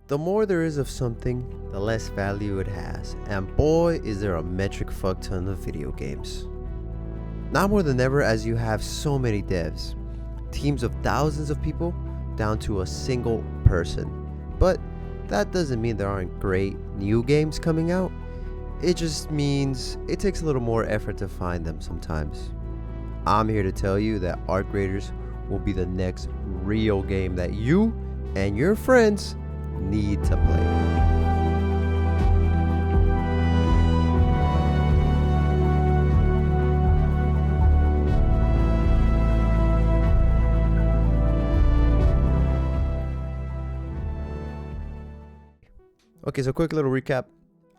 The more there is of something, the less value it has, and boy is there a metric fuck ton of video games. Now more than ever, as you have so many devs, teams of thousands of people down to a single person. But that doesn't mean there aren't great new games coming out. It just means it takes a little more effort to find them sometimes. I'm here to tell you that Arc Raiders will be the next real game that you and your friends need to play. Okay, so quick little recap.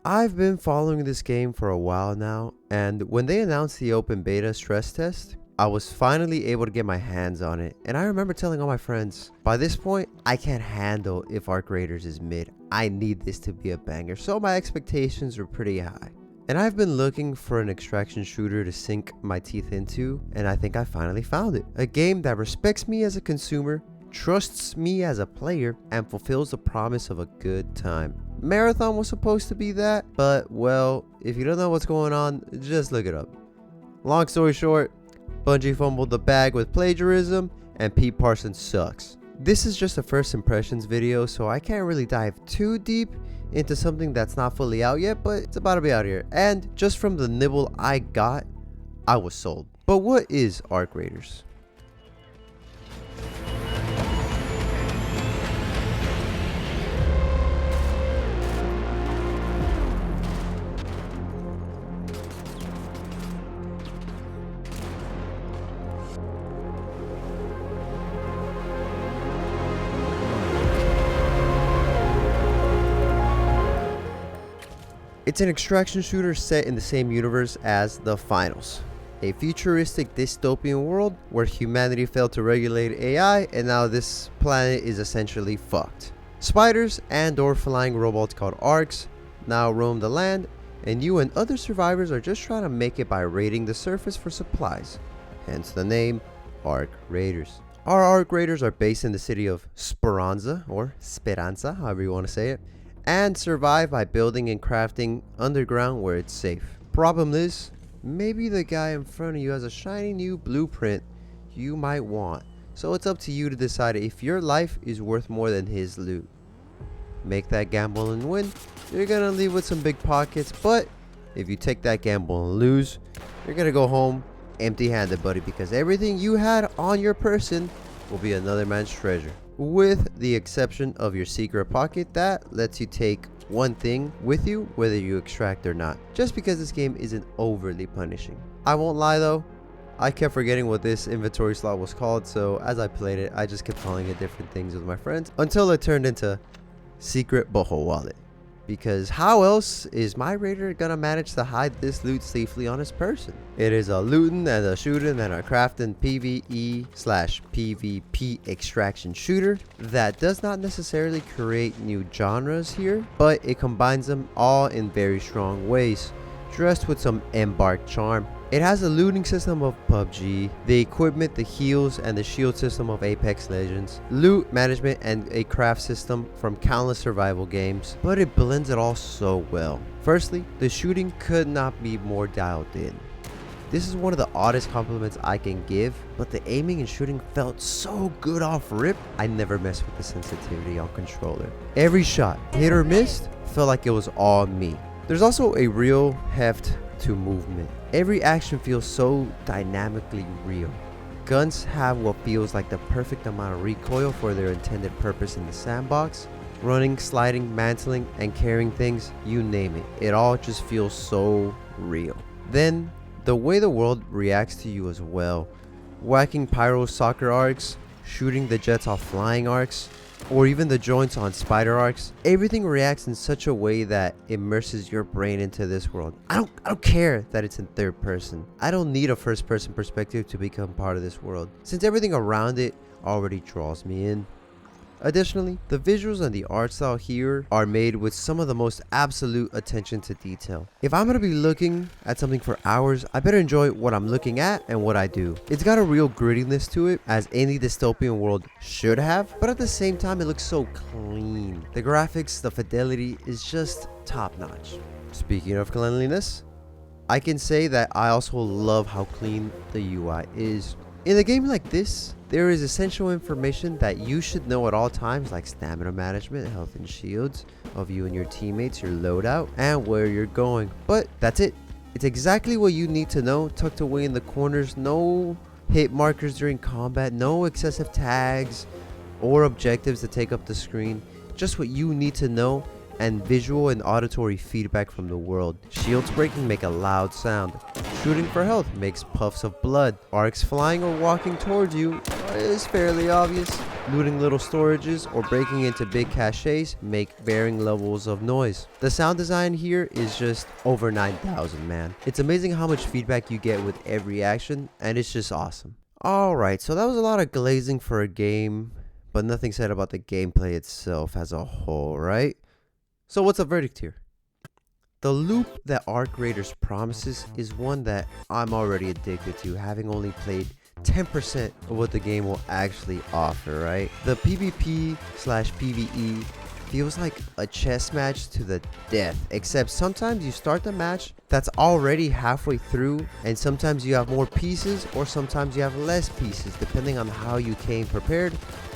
I've been following this game for a while now, and when they announced the open beta stress test, I was finally able to get my hands on it. And I remember telling all my friends, by this point, I can't handle if Arc Raiders is mid. I need this to be a banger. So my expectations were pretty high. And I've been looking for an extraction shooter to sink my teeth into, and I think I finally found it. A game that respects me as a consumer, trusts me as a player, and fulfills the promise of a good time. Marathon was supposed to be that, but well, if you don't know what's going on, just look it up. Long story short, Bungie fumbled the bag with plagiarism, and Pete Parsons sucks. This is just a first impressions video, so I can't really dive too deep into something that's not fully out yet, but it's about to be out here. And just from the nibble I got, I was sold. But what is Arc Raiders? It's an extraction shooter set in the same universe as The Finals, a futuristic dystopian world where humanity failed to regulate AI and now this planet is essentially fucked. Spiders and or flying robots called arcs now roam the land, and you and other survivors are just trying to make it by raiding the surface for supplies, hence the name Arc Raiders. Our Arc Raiders are based in the city of Speranza, or Speranza, however you want to say it, and survive by building and crafting underground where it's safe. Problem is, maybe the guy in front of you has a shiny new blueprint you might want, so it's up to you to decide if your life is worth more than his loot. Make that gamble and win, you're gonna leave with some big pockets, but if you take that gamble and lose, you're gonna go home empty-handed, buddy, because everything you had on your person will be another man's treasure. With the exception of your secret pocket that lets you take one thing with you whether you extract or not, just because this game isn't overly punishing. I won't lie though, I kept forgetting what this inventory slot was called, so as I played it I just kept calling it different things with my friends until it turned into secret butthole wallet. Because how else is my raider gonna manage to hide this loot safely on his person? It is a looting and a shooting and a crafting PvE/PvP extraction shooter that does not necessarily create new genres here, but it combines them all in very strong ways, dressed with some Embark charm. It has a looting system of PUBG, the equipment, the heals, and the shield system of Apex Legends, loot management, and a craft system from countless survival games, but it blends it all so well. Firstly, the shooting could not be more dialed in. This is one of the oddest compliments I can give, but the aiming and shooting felt so good off rip, I never messed with the sensitivity on controller. Every shot, hit or missed, felt like it was all me. There's also a real heft to movement. Every action feels so dynamically real. Guns have what feels like the perfect amount of recoil for their intended purpose in the sandbox. Running, sliding, mantling, and carrying things, you name it. It all just feels so real. Then, the way the world reacts to you as well. Whacking pyro soccer arcs, shooting the jets off flying arcs, or even the joints on spider arcs, everything reacts in such a way that immerses your brain into this world. I don't care that it's in third person. I don't need a first person perspective to become part of this world, since everything around it already draws me in. Additionally, the visuals and the art style here are made with some of the most absolute attention to detail. If I'm going to be looking at something for hours, I better enjoy what I'm looking at and what I do. It's got a real grittiness to it, as any dystopian world should have, but at the same time it looks so clean. The graphics, the fidelity is just top notch. Speaking of cleanliness, I can say that I also love how clean the UI is. In a game like this, there is essential information that you should know at all times, like stamina management, health and shields of you and your teammates, your loadout, and where you're going. But that's it. It's exactly what you need to know, tucked away in the corners. No hit markers during combat, no excessive tags or objectives to take up the screen. Just what you need to know, and visual and auditory feedback from the world. Shields breaking make a loud sound. Shooting for health makes puffs of blood. Arcs flying or walking towards you is fairly obvious. Looting little storages or breaking into big caches make varying levels of noise. The sound design here is just over 9,000, man. It's amazing how much feedback you get with every action, and it's just awesome. Alright, so that was a lot of glazing for a game, but nothing said about the gameplay itself as a whole, right? So what's the verdict here? The loop that Arc Raiders promises is one that I'm already addicted to, having only played 10% of what the game will actually offer, right? The PvP/PvE feels like a chess match to the death, except sometimes you start the match that's already halfway through, and sometimes you have more pieces or sometimes you have less pieces, depending on how you came prepared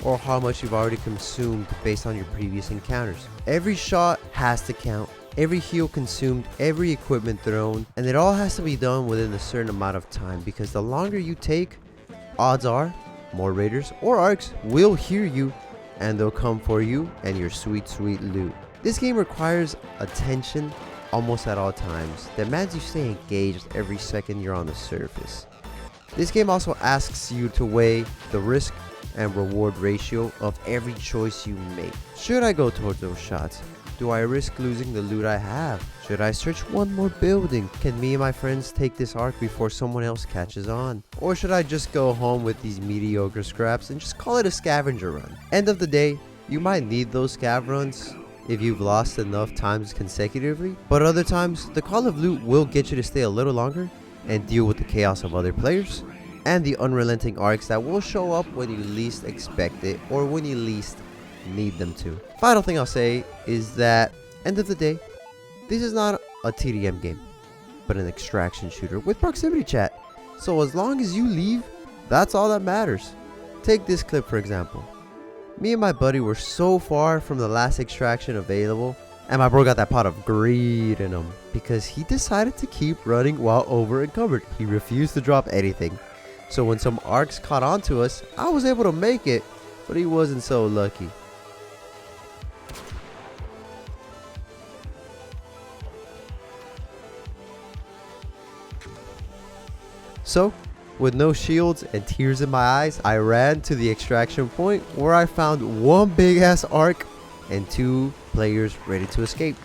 or how much you've already consumed based on your previous encounters. Every shot has to count, every heal consumed, every equipment thrown, and it all has to be done within a certain amount of time, because the longer you take, odds are more raiders or arcs will hear you and they'll come for you and your sweet loot. This game requires attention almost at all times, demands you stay engaged every second you're on the surface. This game also asks you to weigh the risk and reward ratio of every choice you make. Should I go towards those shots? Do I risk losing the loot I have? Should I search one more building? Can me and my friends take this arc before someone else catches on? Or should I just go home with these mediocre scraps and just call it a scavenger run? End of the day, you might need those scav runs if you've lost enough times consecutively, but other times, the call of loot will get you to stay a little longer and deal with the chaos of other players and the unrelenting arcs that will show up when you least expect it or when you least need them to. Final thing I'll say is that, end of the day, this is not a TDM game, but an extraction shooter with proximity chat. So as long as you leave, that's all that matters. Take this clip for example. Me and my buddy were so far from the last extraction available, and my bro got that pot of greed in him because he decided to keep running while over encumbered. He refused to drop anything. So when some arcs caught on to us, I was able to make it, but he wasn't so lucky. So, with no shields and tears in my eyes, I ran to the extraction point where I found one big ass arc and 2 players ready to escape.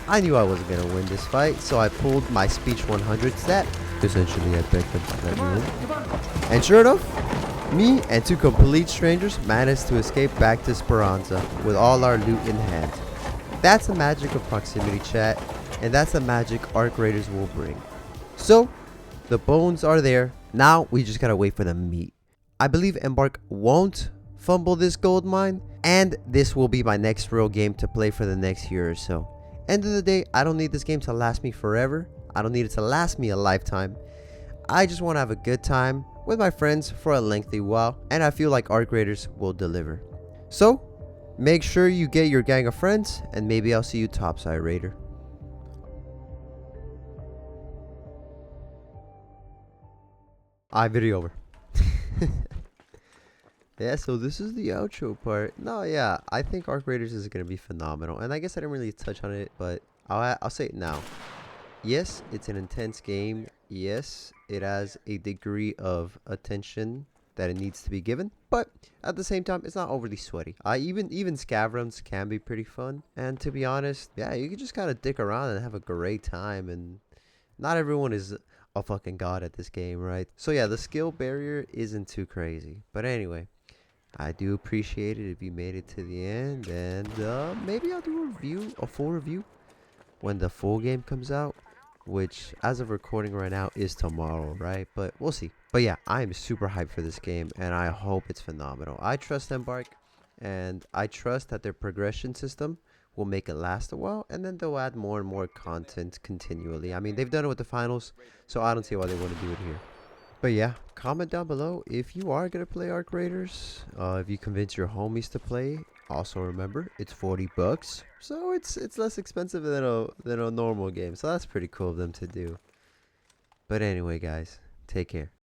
I knew I wasn't going to win this fight, so I pulled my speech 100 stat. Essentially, I begged them to let me in. And sure enough, me and 2 complete strangers managed to escape back to Speranza with all our loot in hand. That's the magic of proximity chat, and that's the magic Arc Raiders will bring. So, the bones are there. Now we just gotta wait for the meat. I believe Embark won't fumble this gold mine, and this will be my next real game to play for the next year or so. End of the day, I don't need this game to last me forever. I don't need it to last me a lifetime. I just want to have a good time with my friends for a lengthy while, and I feel like Arc Raiders will deliver. So, make sure you get your gang of friends, and maybe I'll see you topside, Raider. Video over. Yeah, so this is the outro part. No, yeah, I think Arc Raiders is going to be phenomenal. And I guess I didn't really touch on it, but I'll say it now. Yes, it's an intense game. Yes, it has a degree of attention that it needs to be given. But at the same time, it's not overly sweaty. Even scav runs can be pretty fun. And to be honest, yeah, you can just kind of dick around and have a great time. And not everyone is a fucking god at this game, right? So yeah, the skill barrier isn't too crazy. But anyway, I do appreciate it if you made it to the end, and maybe I'll do a review, a full review, when the full game comes out, which as of recording right now is tomorrow, right? But we'll see. But yeah, I am super hyped for this game, and I hope it's phenomenal. I trust Embark, and I trust that their progression system will make it last a while, and then they'll add more and more content continually. I mean, they've done it with the finals, so I don't see why they wouldn't do it here. But yeah, comment down below if you are gonna play Arc Raiders. If you convince your homies to play. Also remember, it's 40 bucks, so it's less expensive than a normal game. So that's pretty cool of them to do. But anyway, guys, take care.